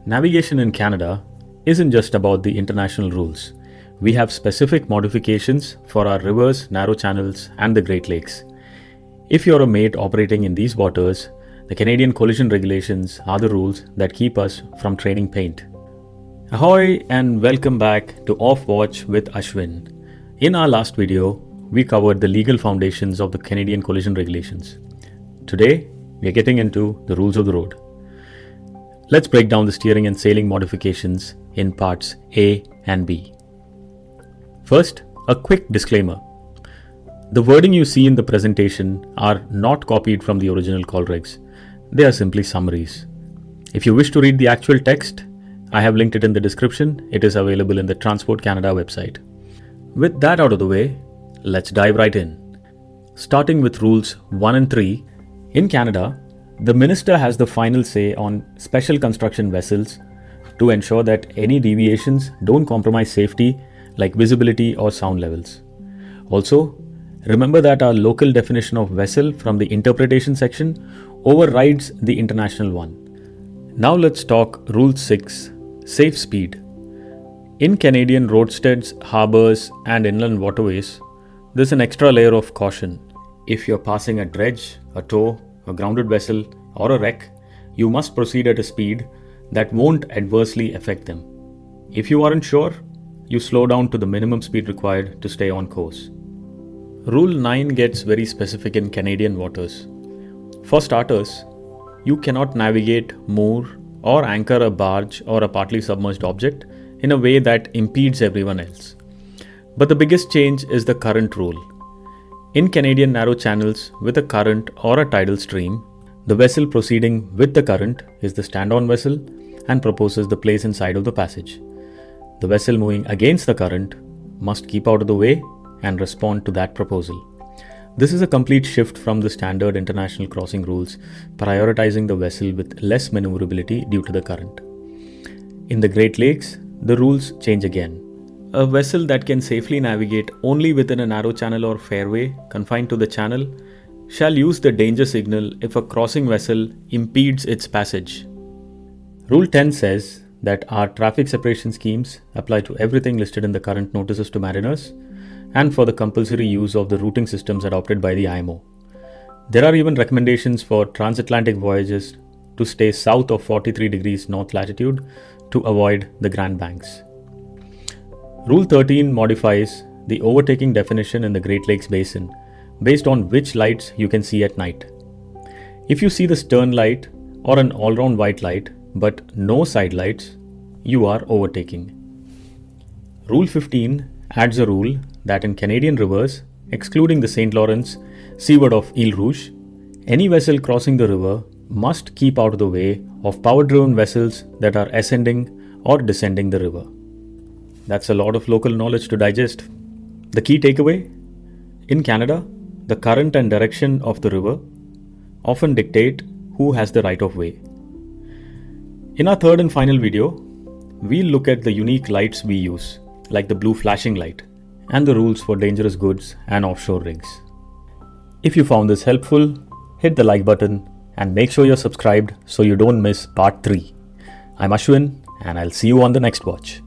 Navigation in Canada isn't just about the international rules. We have specific modifications for our rivers, narrow channels, and the Great Lakes. If you're a mate operating in these waters, the Canadian collision regulations are the rules that keep us from trading paint. Ahoy and welcome back to Off Watch with Ashwin. In our last video, we covered the legal foundations of the Canadian collision regulations. Today, we are getting into the rules of the road. Let's break down the steering and sailing modifications in parts A and B. First, a quick disclaimer. The wording you see in the presentation are not copied from the original COLREGs. They are simply summaries. If you wish to read the actual text, I have linked it in the description. It is available in the Transport Canada website. With that out of the way, let's dive right in. Starting with rules 1 and 3, in Canada, the minister has the final say on special construction vessels to ensure that any deviations don't compromise safety like visibility or sound levels. Also, remember that our local definition of vessel from the interpretation section overrides the international one. Now let's talk Rule 6, Safe Speed. In Canadian roadsteads, harbours and inland waterways, there's an extra layer of caution. If you're passing a dredge, a tow, a grounded vessel or a wreck, you must proceed at a speed that won't adversely affect them. If you aren't sure, you slow down to the minimum speed required to stay on course. Rule 9 gets very specific in Canadian waters. For starters, you cannot navigate, moor or anchor a barge or a partly submerged object in a way that impedes everyone else. But the biggest change is the current rule. In Canadian narrow channels with a current or a tidal stream, the vessel proceeding with the current is the stand-on vessel and proposes the place inside of the passage. The vessel moving against the current must keep out of the way and respond to that proposal. This is a complete shift from the standard international crossing rules, prioritizing the vessel with less maneuverability due to the current. In the Great Lakes, the rules change again. A vessel that can safely navigate only within a narrow channel or fairway confined to the channel shall use the danger signal if a crossing vessel impedes its passage. Rule 10 says that our traffic separation schemes apply to everything listed in the current notices to mariners and for the compulsory use of the routing systems adopted by the IMO. There are even recommendations for transatlantic voyages to stay south of 43 degrees north latitude to avoid the Grand Banks. Rule 13 modifies the overtaking definition in the Great Lakes Basin based on which lights you can see at night. If you see the stern light or an all-round white light but no side lights, you are overtaking. Rule 15 adds a rule that in Canadian rivers, excluding the St. Lawrence, seaward of Ile Rouge, any vessel crossing the river must keep out of the way of power-driven vessels that are ascending or descending the river. That's a lot of local knowledge to digest. The key takeaway? In Canada, the current and direction of the river often dictate who has the right of way. In our third and final video, we'll look at the unique lights we use, like the blue flashing light, and the rules for dangerous goods and offshore rigs. If you found this helpful, hit the like button and make sure you're subscribed so you don't miss part 3. I'm Ashwin and I'll see you on the next watch.